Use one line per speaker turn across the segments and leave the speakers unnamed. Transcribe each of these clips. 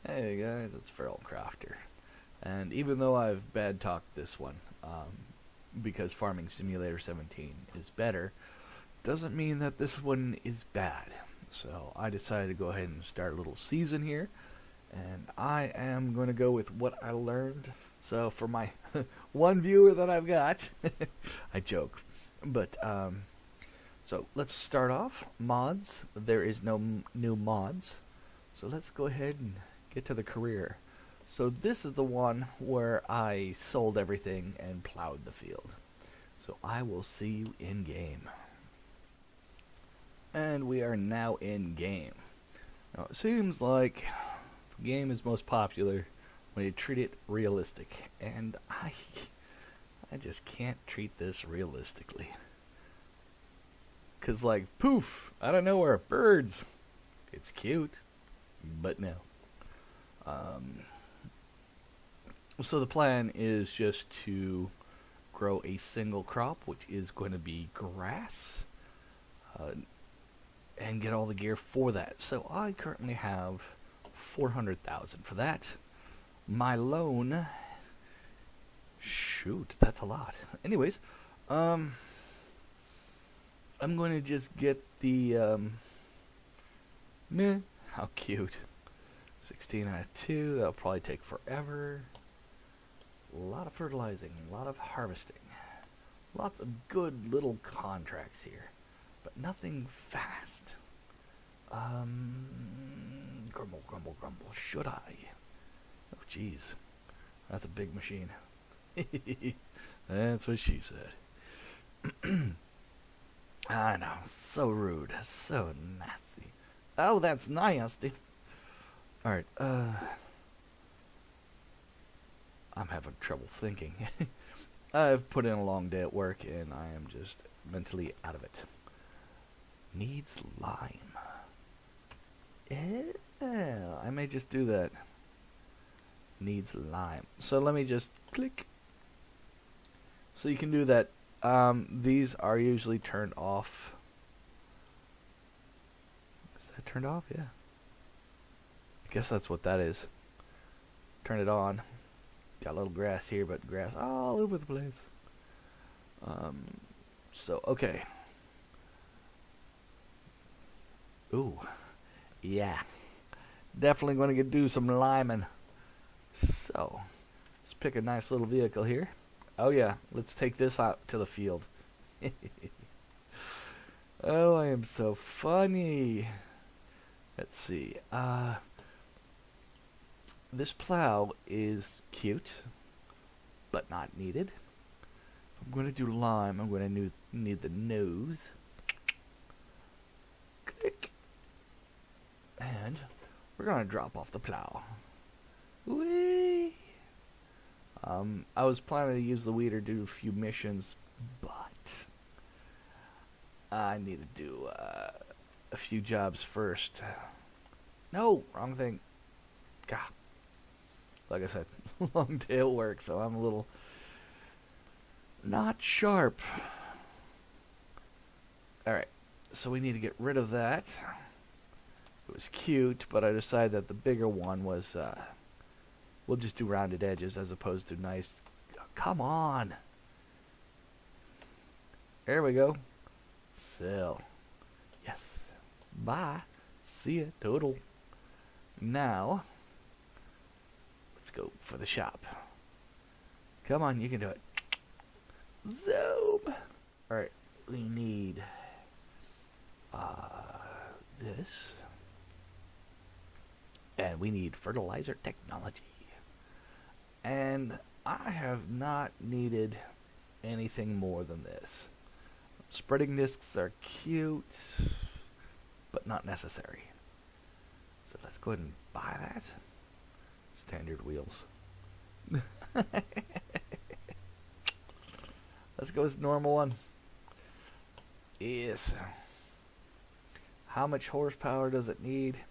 Hey guys, it's Feral Crafter, and even though I've bad talked this one, because Farming Simulator 17 is better, doesn't mean that this one is bad. So I decided to go ahead and start a little season here, and I am going to go with what I learned. So for my one viewer that I've got, I joke, but so let's start off. Mods. There is no new mods, so let's go ahead and get to the career. So this is the one where I sold everything and plowed the field. So I will see you in game. And we are now in game. Now it seems like the game is most popular when you treat it realistic, and I just can't treat this realistically. 'Cause like poof, out of nowhere, birds. It's cute, but no. So the plan is just to grow a single crop, which is going to be grass, and get all the gear for that. So I currently have 400,000 for that. My loan, shoot, that's a lot. Anyways, I'm going to just get the meh, how cute. 16 out of 2, that'll probably take forever. A lot of fertilizing, a lot of harvesting. Lots of good little contracts here, but nothing fast. Grumble, grumble, grumble, should I? Oh, jeez. That's a big machine. That's what she said. I know, so rude, so nasty. Oh, that's nasty. Alright, I'm having trouble thinking. I've put in a long day at work and I am just mentally out of it. Needs lime. Yeah, I may just do that. Needs lime. So let me just click. So you can do that. These are usually turned off. Is that turned off? Yeah. I guess that's what that is. Turn it on. Got a little grass here, but grass all over the place. So, okay. Ooh. Yeah. Definitely going to do some liming. So, let's pick a nice little vehicle here. Oh yeah, let's take this out to the field. Oh, I am so funny. Let's see. This plow is cute, but not needed. If I'm going to do lime, I'm going to need the nose. Click. And we're going to drop off the plow. Whee! I was planning to use the weeder to do a few missions, but I need to do a few jobs first. No, wrong thing. God. Like I said, long day at work, so I'm a little not sharp. Alright, so we need to get rid of that. It was cute, but I decided that the bigger one was, we'll just do rounded edges as opposed to nice. Come on! There we go. Sell. Yes. Bye. See ya. Total. Now, let's go for the shop. Come on, you can do it. Zoom! Alright, we need this. And we need fertilizer technology. And I have not needed anything more than this. Spreading discs are cute, but not necessary. So let's go ahead and buy that. Standard wheels. Let's go with normal one. Yes. How much horsepower does it need?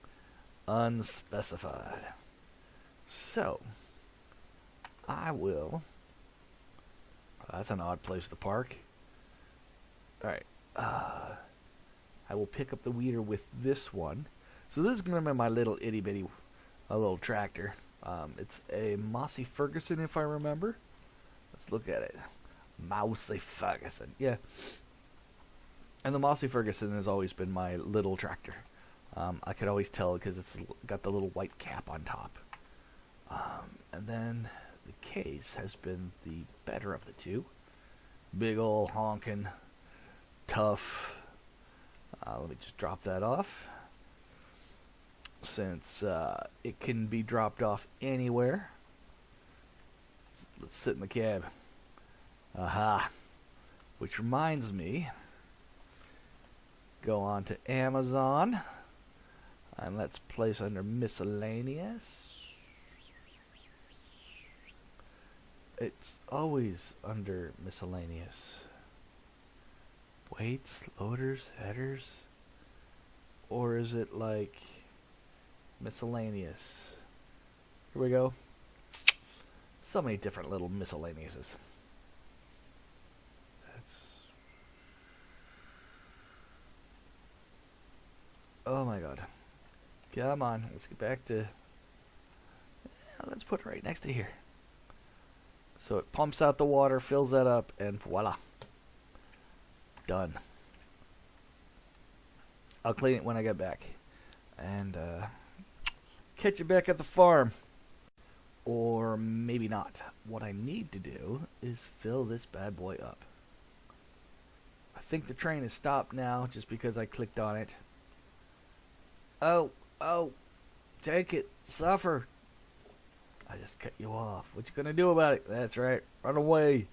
Unspecified. So, I will. That's an odd place to park. Alright. I will pick up the weeder with this one. So this is going to be my little itty bitty a little tractor. It's a Massey Ferguson, if I remember. Let's look at it. Massey Ferguson, yeah. And the Massey Ferguson has always been my little tractor. I could always tell because it's got the little white cap on top. And then the case has been the better of the two. Big ol' honkin', tough. Let me just drop that off. Since it can be dropped off anywhere. Let's sit in the cab. Aha. Which reminds me, go on to Amazon, and let's place under miscellaneous. It's always under miscellaneous. Weights, loaders, headers, or is it like miscellaneous? Here we go. So many different little miscellaneouses. Oh my god. Come on, let's get back to... let's put it right next to here. So it pumps out the water, fills that up, and voila. Done. I'll clean it when I get back. And catch you back at the farm. Or maybe not. What I need to do is fill this bad boy up. I think the train has stopped now just because I clicked on it. Oh, take it, suffer. I just cut you off. What you gonna do about it? That's right, run away.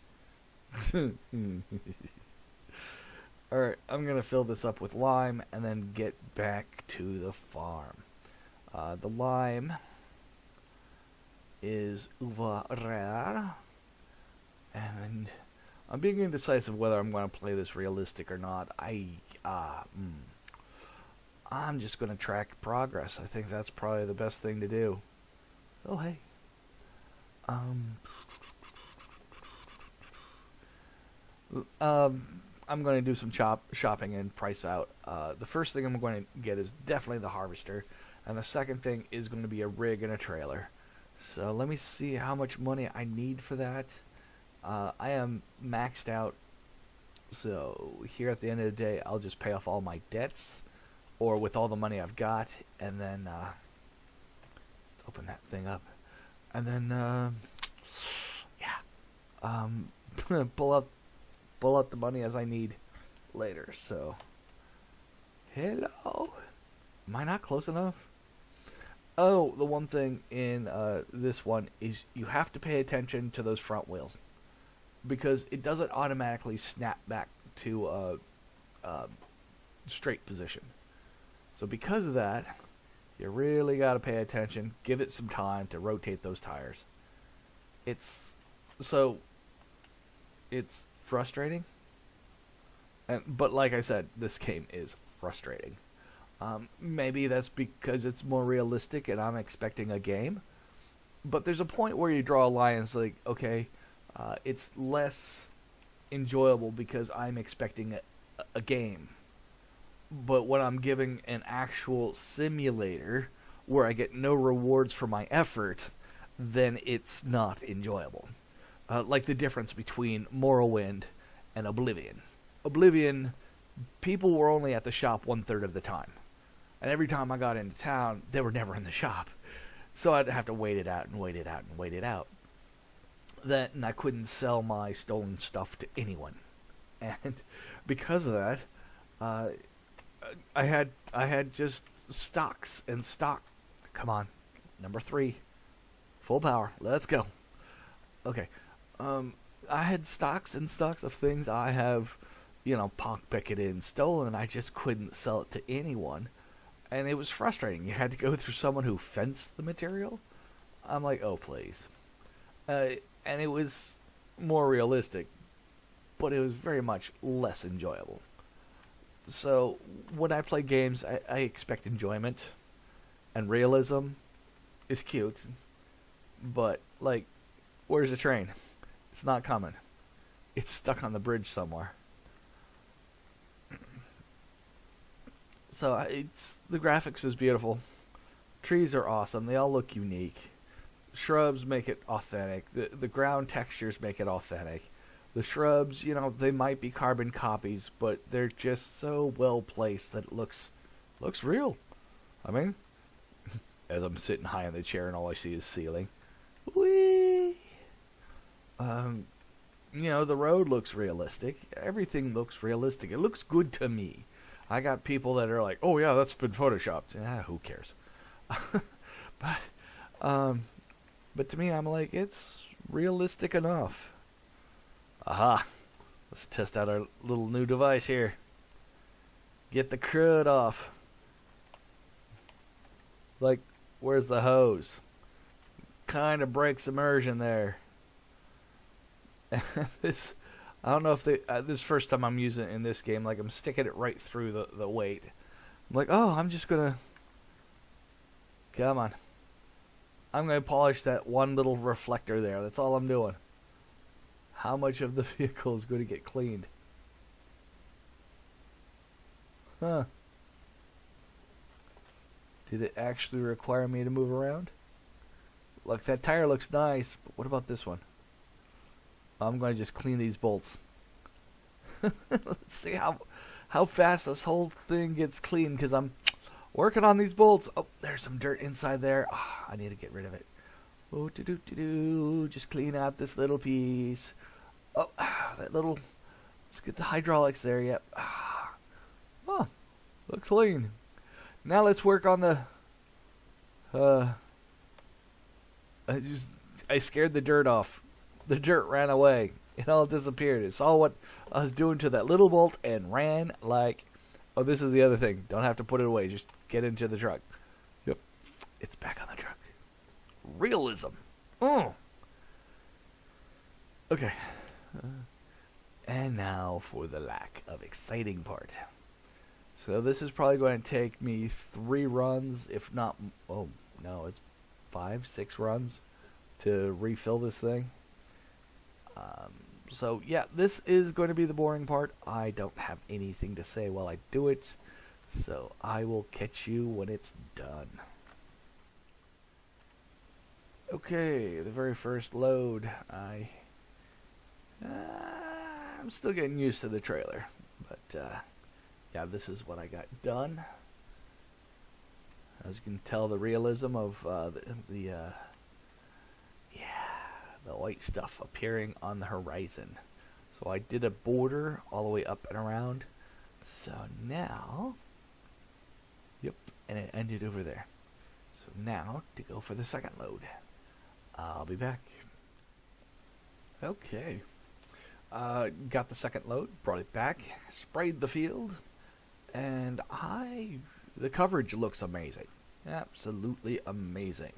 Alright, I'm gonna fill this up with lime and then get back to the farm. The lime is over there. And I'm being indecisive whether I'm going to play this realistic or not. I'm just going to track progress. I think that's probably the best thing to do. Oh, hey. I'm going to do some shopping and price out. The first thing I'm going to get is definitely the harvester. And the second thing is going to be a rig and a trailer. So let me see how much money I need for that. I am maxed out. So here at the end of the day, I'll just pay off all my debts. Or with all the money I've got. And then, let's open that thing up. And then, pull out the money as I need later. So, hello. Am I not close enough? Oh, the one thing in this one is you have to pay attention to those front wheels. Because it doesn't automatically snap back to a straight position. So because of that, you really got to pay attention. Give it some time to rotate those tires. It's frustrating. But like I said, this game is frustrating. Maybe that's because it's more realistic and I'm expecting a game. But there's a point where you draw a line and it's like, okay, it's less enjoyable because I'm expecting a game. But when I'm giving an actual simulator where I get no rewards for my effort, then it's not enjoyable. Like the difference between Morrowind and Oblivion. Oblivion, people were only at the shop 1/3 of the time. And every time I got into town, they were never in the shop. So I'd have to wait it out and wait it out and wait it out. Then I couldn't sell my stolen stuff to anyone. And because of that, I had just stocks and stock. Come on, number 3, full power. Let's go. Okay, I had stocks and stocks of things I have, pockpicketed and stolen, and I just couldn't sell it to anyone, and it was frustrating. You had to go through someone who fenced the material. I'm like, oh please, and it was more realistic, but it was very much less enjoyable. So, when I play games, I expect enjoyment, and realism is cute, but, like, where's the train? It's not coming. It's stuck on the bridge somewhere. So, the graphics is beautiful. trees are awesome. They all look unique. Shrubs make it authentic. The ground textures make it authentic. The shrubs, you know, they might be carbon copies, but they're just so well placed that it looks real. I mean, as I'm sitting high in the chair and all I see is ceiling. Whee! You know, the road looks realistic. Everything looks realistic. It looks good to me. I got people that are like, "Oh yeah, that's been photoshopped." Who cares? But to me, I'm like, it's realistic enough. Aha! Let's test out our little new device here. Get the crud off. Like, where's the hose? Kind of breaks immersion there. This, I don't know if this is first time I'm using it in this game. Like, I'm sticking it right through the weight. I'm like, oh, I'm just gonna, come on. I'm gonna polish that one little reflector there. That's all I'm doing. How much of the vehicle is going to get cleaned? Huh. Did it actually require me to move around? Look, that tire looks nice, but what about this one? I'm going to just clean these bolts. Let's see how fast this whole thing gets clean, because I'm working on these bolts. Oh, there's some dirt inside there. Oh, I need to get rid of it. Oh, just clean out this little piece. Oh, that little. Let's get the hydraulics there. Yep. Oh, looks clean. Now let's work on the. I scared the dirt off. The dirt ran away. It all disappeared. It saw what I was doing to that little bolt and ran like. Oh, this is the other thing. Don't have to put it away. Just get into the truck. Yep. It's back on the truck. Realism. Oh. Okay. And now for the lack of exciting part. So this is probably going to take me 3 runs, if not... Oh, no, it's 5, 6 runs to refill this thing. So, yeah, this is going to be the boring part. I don't have anything to say while I do it. So I will catch you when it's done. Okay, the very first load. I'm still getting used to the trailer, but yeah, this is what I got done. As you can tell, the realism of the white stuff appearing on the horizon. So I did a border all the way up and around. So now, yep, and it ended over there. So now to go for the second load. I'll be back. Okay. Got the second load, brought it back, sprayed the field, and the coverage looks amazing. Absolutely amazing.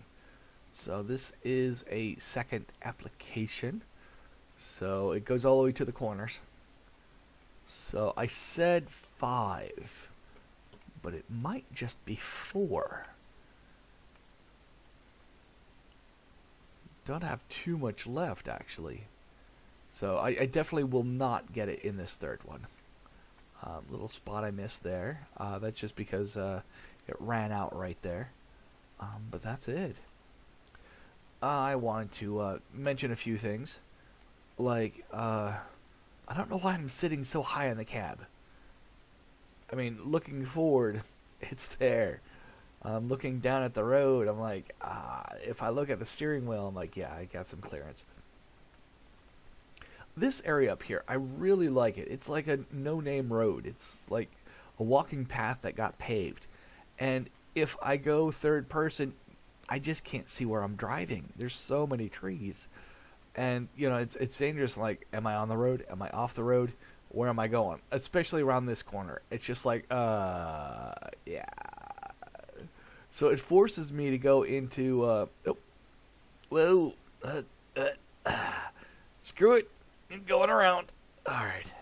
So this is a second application. So it goes all the way to the corners. So I said 5, but it might just be 4. Don't have too much left, actually. So I definitely will not get it in this third one. Little spot I missed there. That's just because it ran out right there. But that's it. I wanted to mention a few things. Like, I don't know why I'm sitting so high in the cab. I mean, looking forward, it's there. Looking down at the road, I'm like, if I look at the steering wheel, I'm like, yeah, I got some clearance. This area up here, I really like it. It's like a no-name road. It's like a walking path that got paved. And if I go third person, I just can't see where I'm driving. There's so many trees. And, you know, it's dangerous. Like, am I on the road? Am I off the road? Where am I going? Especially around this corner. It's just like, yeah. So it forces me to go into, screw it. I'm going around. All right.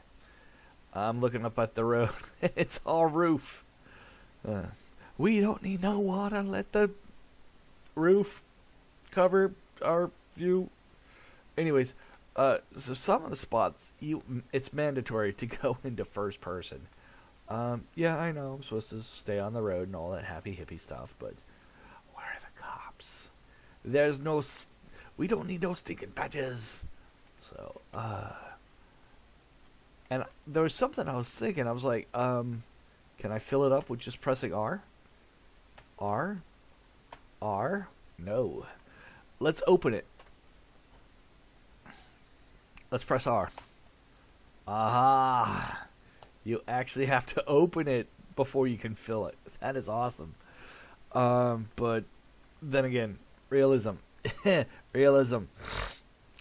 I'm looking up at the road. It's all roof. We don't need no water. Let the roof cover our view. Anyways, so some of the spots, it's mandatory to go into first person. Yeah, I know I'm supposed to stay on the road and all that happy hippie stuff, but laps. There's no... we don't need no stinking patches. So, and there was something I was thinking. I was like, can I fill it up with just pressing R? R? R? No. Let's open it. Let's press R. Aha! You actually have to open it before you can fill it. That is awesome. But then again, realism. Realism.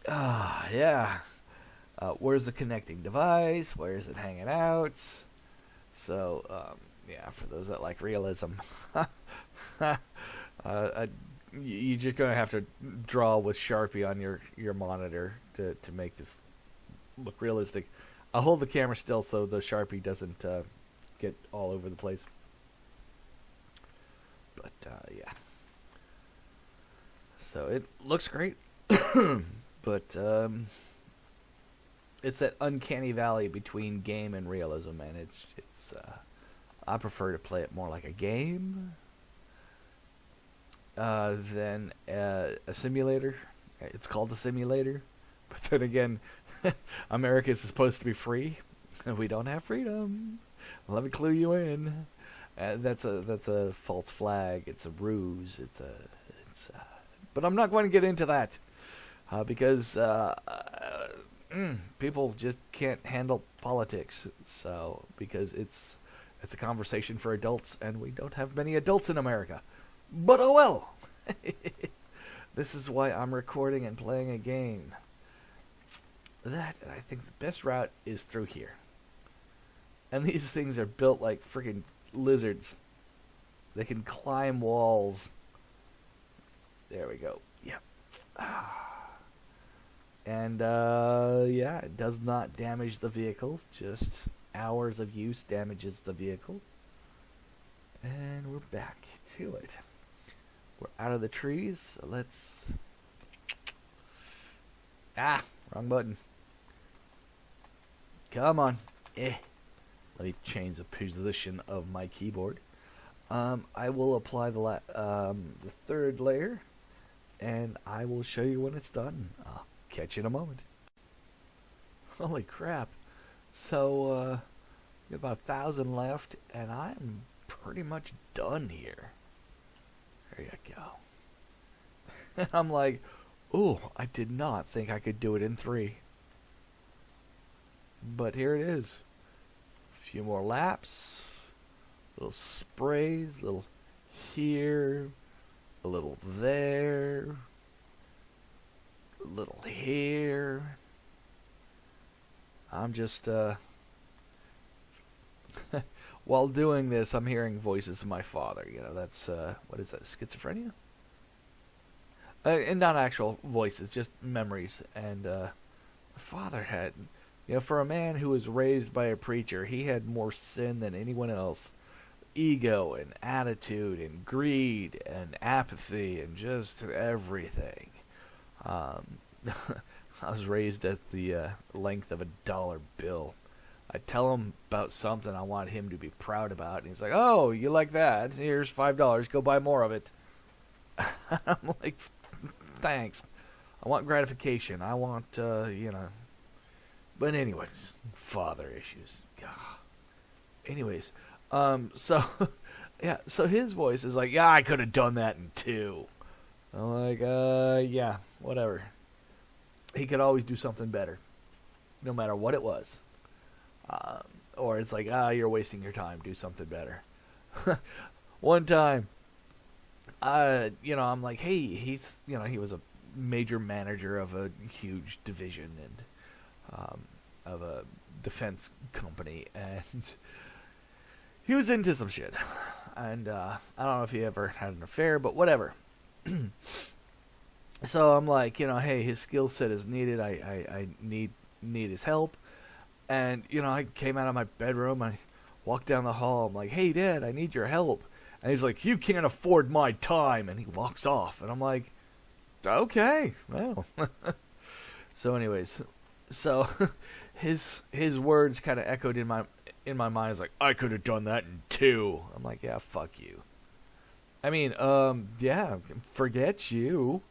Yeah. Where's the connecting device? Where is it hanging out? So, yeah, for those that like realism. You're just going to have to draw with Sharpie on your monitor to make this look realistic. I'll hold the camera still so the Sharpie doesn't get all over the place. But, yeah. So it looks great. But it's that uncanny valley between game and realism, and it's I prefer to play it more like a game than a simulator. It's called a simulator, but then again, America is supposed to be free, and we don't have freedom. Let me clue you in. That's a false flag. It's a ruse. But I'm not going to get into that because people just can't handle politics. So because it's a conversation for adults, and we don't have many adults in America. But oh well. This is why I'm recording and playing a game. That, and I think the best route is through here. And these things are built like freaking lizards. They can climb walls. There we go. Yeah. And, yeah, it does not damage the vehicle. Just hours of use damages the vehicle. And we're back to it. We're out of the trees. So let's... wrong button. Come on. Let me change the position of my keyboard. I will apply the third layer, and I will show you when it's done. I'll catch you in a moment. Holy crap. So, got about 1,000 left, and I'm pretty much done here. There you go. And I'm like, oh, I did not think I could do it in 3. But here it is. A few more laps. Little sprays. Little here. A little there. A little here. I'm just, while doing this, I'm hearing voices of my father. You know, that's, what is that, schizophrenia? And not actual voices, just memories. And my father had, you know, for a man who was raised by a preacher, he had more sin than anyone else. Ego and attitude and greed and apathy and just everything. I was raised at the length of a $1 bill. I tell him about something I want him to be proud about, and he's like, "Oh, you like that? Here's $5. Go buy more of it." I'm like, "Thanks. I want gratification. I want, you know." But anyways, father issues. God. Anyways, so yeah, so his voice is like, "Yeah, I could have done that in 2." I'm like, yeah, whatever. He could always do something better, no matter what it was. Or it's like, you're wasting your time. Do something better. One time, you know, I'm like, hey, he's, you know, he was a major manager of a huge division and of a defense company, and he was into some shit. And I don't know if he ever had an affair, but whatever. So I'm like, you know, hey, his skill set is needed. I need his help. And, you know, I came out of my bedroom. I walked down the hall. I'm like, hey, Dad, I need your help. And he's like, you can't afford my time. And he walks off. And I'm like, okay, well. So anyways, so his words kind of echoed in my mind. It's like, I could have done that in 2. I'm like, yeah, fuck you. I mean, yeah, forget you.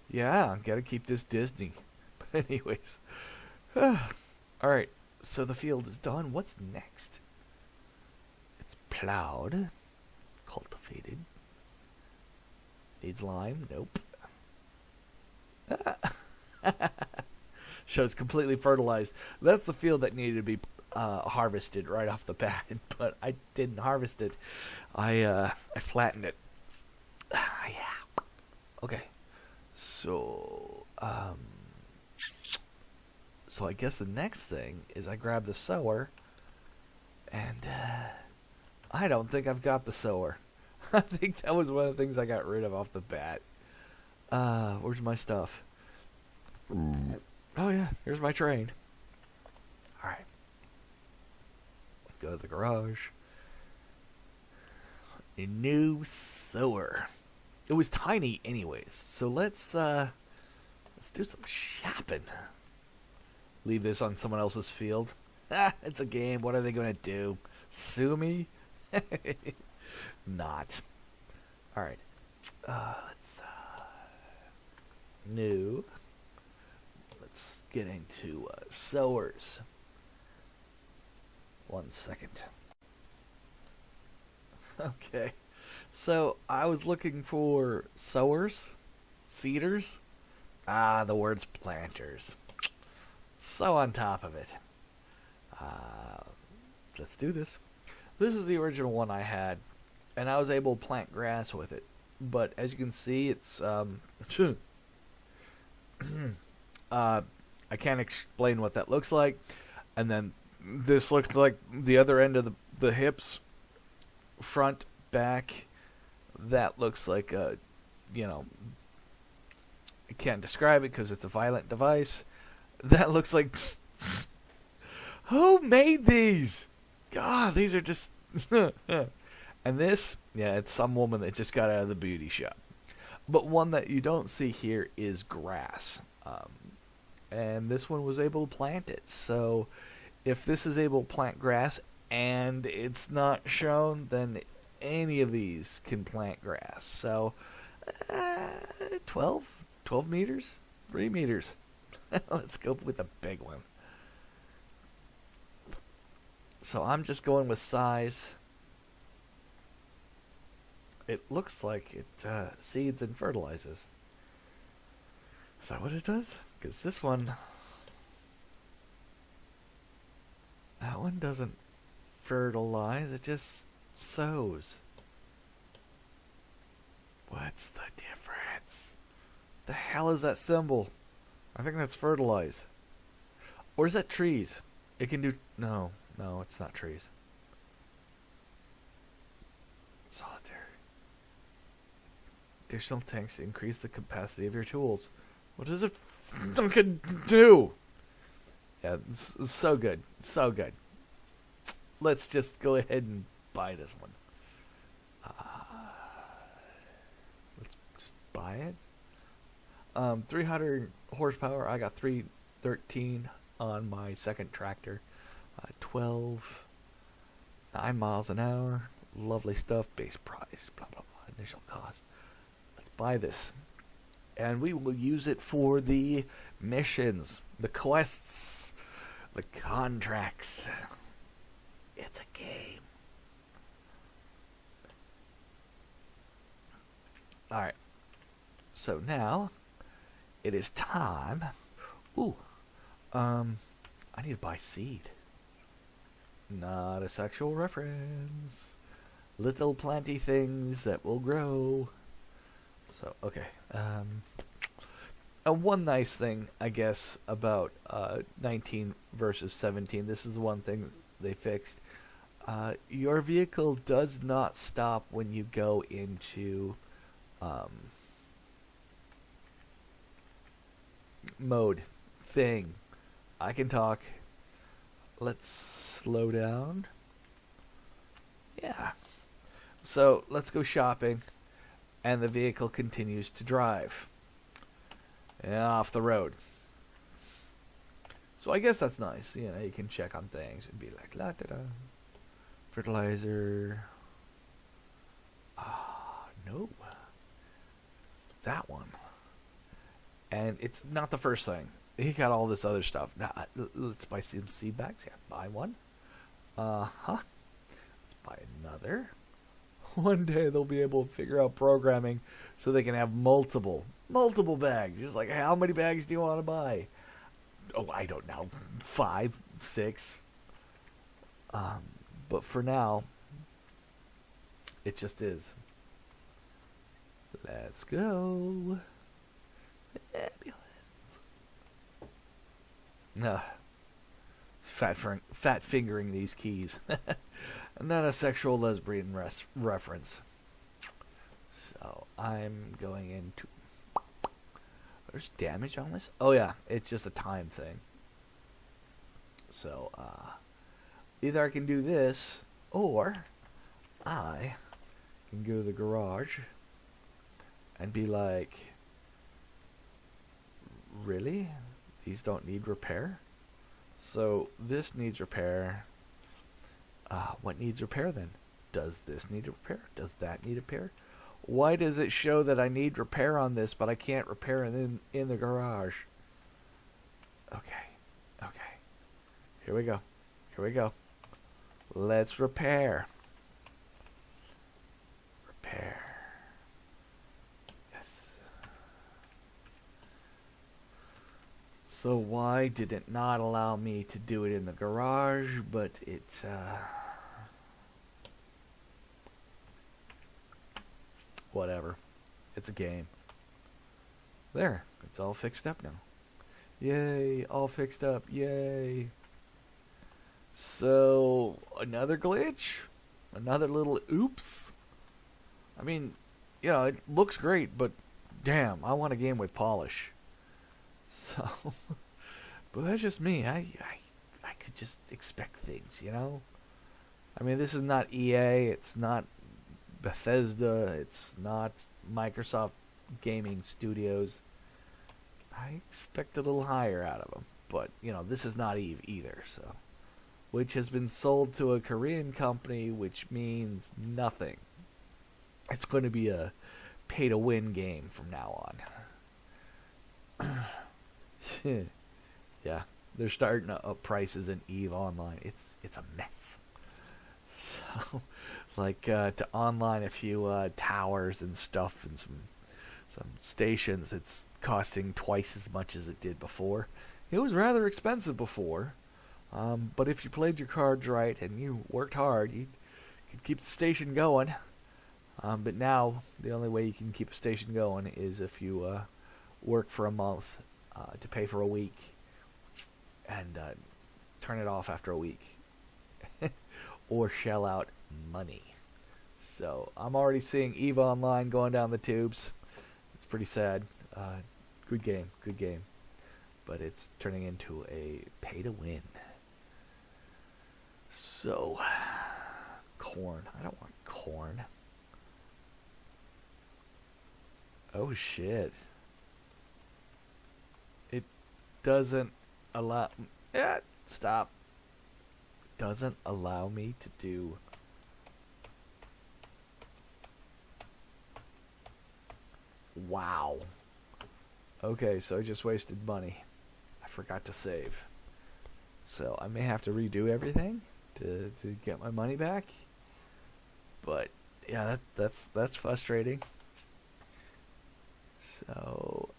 Yeah, gotta keep this Disney. But anyways, all right. So the field is done. What's next? It's plowed, cultivated. Needs lime? Nope. Shows completely fertilized. That's the field that needed to be harvested right off the bat, but I didn't harvest it. I flattened it. Yeah. Okay. So so I guess the next thing is I grab the sower, and I don't think I've got the sower. I think that was one of the things I got rid of off the bat. Where's my stuff? Oh yeah, here's my train. Alright. Go to the garage. A new sower. It was tiny anyways, so let's do some shopping. Leave this on someone else's field. It's a game. What are they gonna do? Sue me? Not. Alright. Let's new. Let's get into sowers. 1 second. Okay. So I was looking for sowers, seeders. The word's planters. So on top of it. Let's do this. This is the original one I had, and I was able to plant grass with it. But as you can see, it's I can't explain what that looks like. And then this looks like the other end of the hips, front, back. That looks like a, I can't describe it because it's a violent device. That looks like, who made these? God, these are just, and this, yeah, it's some woman that just got out of the beauty shop. But one that you don't see here is grass. And this one was able to plant it. So if this is able to plant grass and it's not shown, then any of these can plant grass. So 12 meters, 3 meters. Let's go with a big one. So I'm just going with size. It looks like it seeds and fertilizes. Is that what it does? Because this one, that one doesn't fertilize, it just sows. What's the difference? The hell is that symbol? I think that's fertilize. Or is that trees? It can do, no, it's not trees. Solitary. Additional tanks to increase the capacity of your tools. What does it fucking do? Yeah, it's so good. So good. Let's just go ahead and buy this one. Let's just buy it. 300 horsepower. I got 313 on my second tractor. 12. 9 miles an hour. Lovely stuff. Base price. Blah, blah, blah. Initial cost. Let's buy this. And we will use it for the missions, the quests, the contracts. It's a game. Alright. So now, it is time. Ooh. I need to buy seed. Not a sexual reference. Little planty things that will grow. So, okay. One nice thing, I guess, about 19 versus 17, this is the one thing they fixed. Your vehicle does not stop when you go into mode thing. I can talk. Let's slow down. Yeah. So, let's go shopping. And the vehicle continues to drive off the road. So I guess that's nice. You can check on things and be like, la da da. Fertilizer. no. That one. And it's not the first thing. He got all this other stuff. Now, let's buy some seed bags. Yeah, buy one. Let's buy another. One day they'll be able to figure out programming so they can have multiple bags. Just like, how many bags do you want to buy? Oh, I don't know. 5, 6. But for now, it just is. Let's go. Fabulous. Fat fingering these keys. Not a sexual lesbian reference. So I'm going into. There's damage on this? Oh yeah, it's just a time thing. So either I can do this, or I can go to the garage and be like, really? These don't need repair? So this needs repair. What needs repair then? Does this need repair? Does that need repair? Why does it show that I need repair on this, but I can't repair it in the garage? Okay. Here we go. Let's repair. Yes. So why did it not allow me to do it in the garage, but it, whatever. It's a game. There. It's all fixed up now. Yay. All fixed up. Yay. So, another glitch? Another little oops? I mean, yeah, it looks great, but damn, I want a game with polish. So, but that's just me. I could just expect things, you know? I mean, this is not EA, it's not Bethesda, it's not Microsoft Gaming Studios. I expect a little higher out of them. But, you know, this is not Eve either, so. Which has been sold to a Korean company, which means nothing. It's going to be a pay-to-win game from now on. Yeah, they're starting up prices in Eve Online. It's a mess. So, like, to online a few towers and stuff and some stations, it's costing twice as much as it did before. It was rather expensive before. But if you played your cards right and you worked hard, you could keep the station going. But now, the only way you can keep a station going is if you work for a month to pay for a week and turn it off after a week. Or shell out money. So, I'm already seeing EVE Online going down the tubes. It's pretty sad. Good game. But it's turning into a pay-to-win. So, corn. I don't want corn. Oh shit. It doesn't allow... stop. Doesn't allow me to do... Wow. Okay, so I just wasted money. I forgot to save. So I may have to redo everything to get my money back. But yeah, that's frustrating. So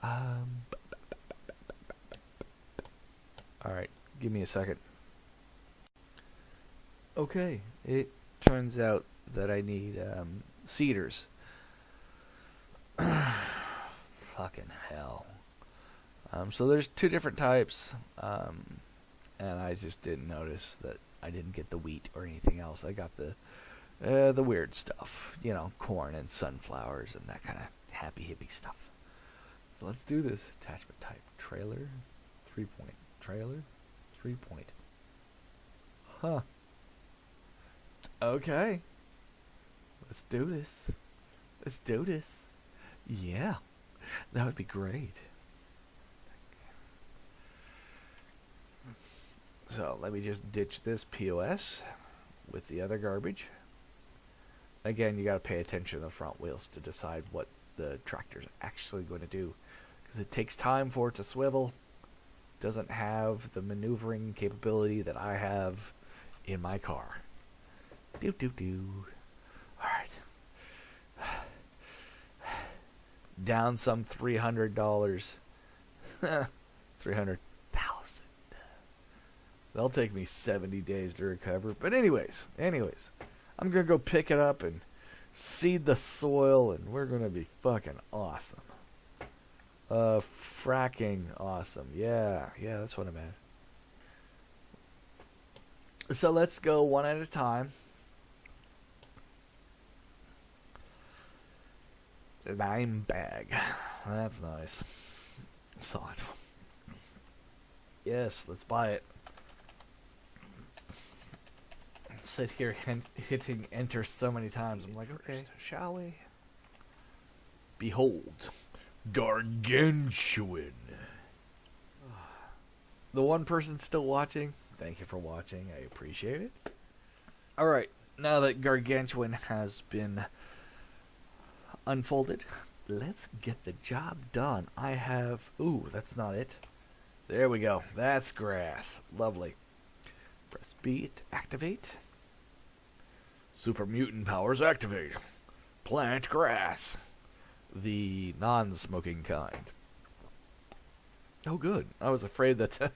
alright, give me a second. Okay, it turns out that I need cedars. Fucking hell. So there's 2 different types, and I just didn't notice that I didn't get the wheat or anything else. I got the weird stuff, you know, corn and sunflowers and that kind of happy hippie stuff. So let's do this. Attachment type, trailer, 3-point, trailer, 3-point. Huh. Okay. Let's do this. Yeah. That would be great. So let me just ditch this POS with the other garbage. Again, you got to pay attention to the front wheels to decide what the tractor's actually going to do, because it takes time for it to swivel. Doesn't have the maneuvering capability that I have in my car. All right. Down some $300. 300,000. That'll take me 70 days to recover. But anyways, I'm gonna go pick it up and seed the soil, and we're gonna be fucking awesome. Fracking awesome. Yeah, that's what I meant. So let's go one at a time. Lime bag. That's nice. Solid. Yes, let's buy it. Sit here hitting enter so many times. I'm like, okay, shall we? Behold, gargantuan. The one person still watching, thank you for watching. I appreciate it. Alright, now that gargantuan has been unfolded, let's get the job done. I have... Ooh, that's not it. There we go. That's grass. Lovely. Press B to activate. Super mutant powers activate. Plant grass. The non-smoking kind. Oh, good. I was afraid that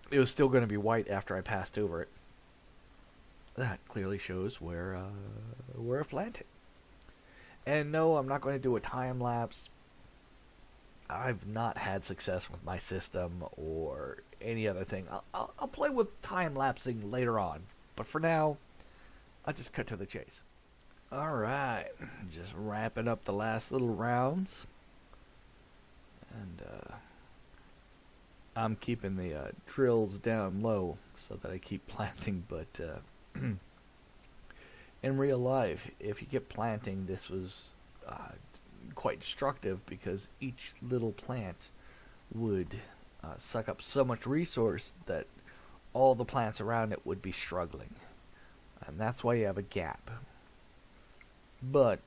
it was still going to be white after I passed over it. That clearly shows where I've planted. And no, I'm not going to do a time lapse. I've not had success with my system or any other thing. I'll play with time lapsing later on, but for now, I'll just cut to the chase. All right, just wrapping up the last little rounds, and I'm keeping the drills down low so that I keep planting. But in real life, if you keep planting, this was quite destructive, because each little plant would suck up so much resource that all the plants around it would be struggling. And that's why you have a gap. But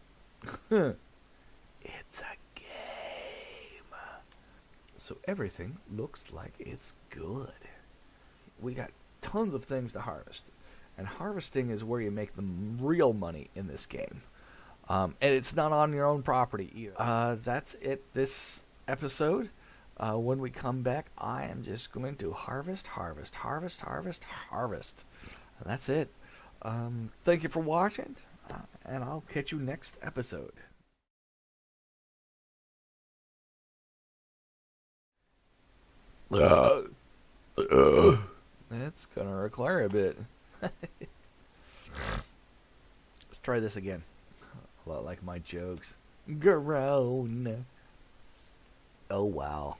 it's a game. So everything looks like it's good. We got tons of things to harvest. And harvesting is where you make the real money in this game. And it's not on your own property either. That's it this episode. When we come back, I am just going to harvest. And that's it. Thank you for watching, and I'll catch you next episode. It's gonna require a bit. Let's try this again. A lot like my jokes. Grown. Oh wow.